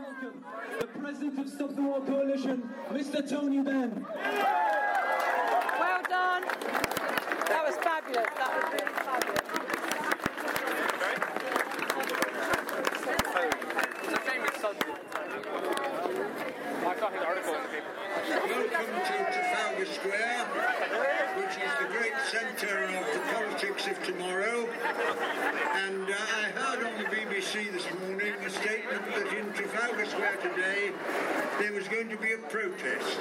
welcome the President of Stop the War Coalition, Mr. Tony Benn. Well done. That was fabulous. That was really fabulous. It's the same with Sunday. I got his article in the paper. Welcome to Trafalgar Square, which is the great centre of the politics of tomorrow. And I heard on the BBC this morning a statement that in Trafalgar Square today there was going to be a protest.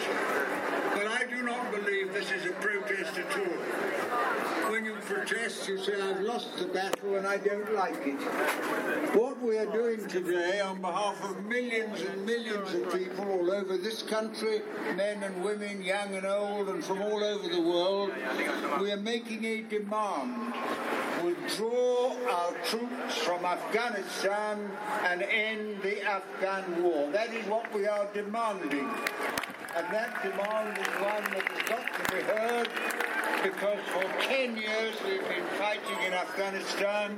But I do not believe this is a protest at all. When you protest, you say, I've lost the battle and I don't like it. What we are doing today on behalf of millions and millions of people all over this country, men and women, young and old, and from all over the world, we are making a demand. Withdraw our troops from Afghanistan and end the Afghan war. That is what we are demanding. And that demand is one that has got to be heard, because for 10 years we've been fighting in Afghanistan.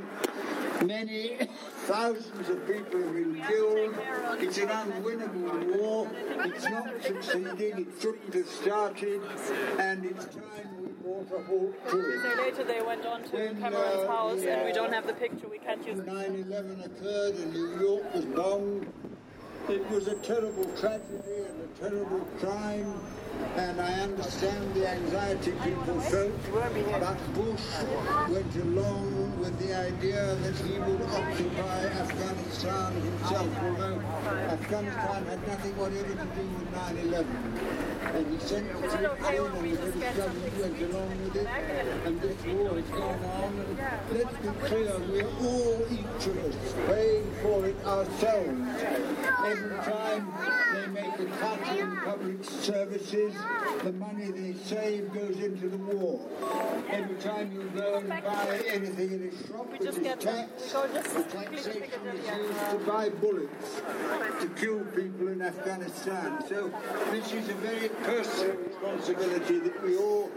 Many thousands of people have been killed. It's an unwinnable war. It's not succeeding. It shouldn't have started. And it's time we brought a halt to it. So later they went on to Cameron's house, and we don't have the picture. We can't use it. 9/11 occurred and New York was bombed. It was a terrible tragedy and a terrible crime, and I understand the anxiety people felt, but Bush went along with the idea that he would occupy Afghanistan himself, although Afghanistan had nothing whatever to do with 9/11. And he sent the troops in, and the British government went along with it, and this war has gone on. And let's be clear, we're all, each of us, paying for it ourselves. Every time they make a cut in public services, the money they save goes into the war. Every time you go and buy anything in a shop, it is taxed. The taxation is used to buy bullets to kill people in Afghanistan. So this is a very personal responsibility that we all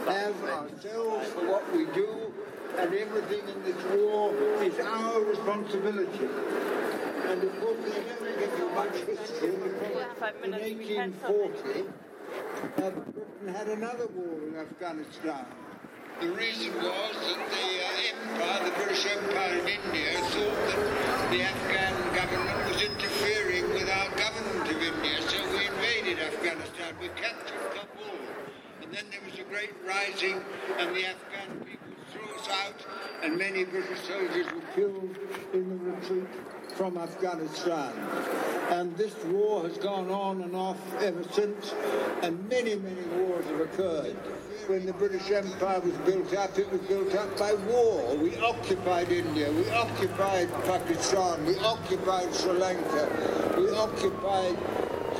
have ourselves for what we do, and everything in this war is our responsibility. And of course, they never give you much history, because in 1840, Britain had another war in Afghanistan. The reason was that the Empire, the British Empire in India, thought that the Afghan government was interfering with our government of India, so we invaded Afghanistan. We captured Kabul. And then there was a great rising, and the Afghan people threw us out, and many British soldiers were killed in the retreat from Afghanistan. And this war has gone on and off ever since, and many, many wars have occurred. When the British Empire was built up, it was built up by war. We occupied India, we occupied Pakistan, we occupied Sri Lanka, we occupied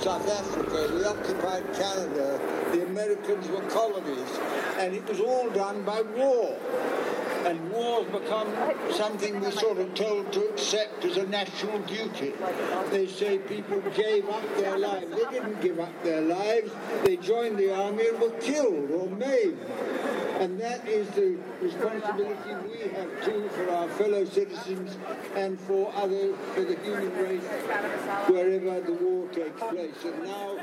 South Africa, we occupied Canada. The Americans were colonies, and it was all done by war. And wars become something we're sort of told to accept as a national duty. They say people gave up their lives. They didn't give up their lives. They joined the army and were killed or maimed. And that is the responsibility we have too for our fellow citizens and for the human race wherever the war takes place. And now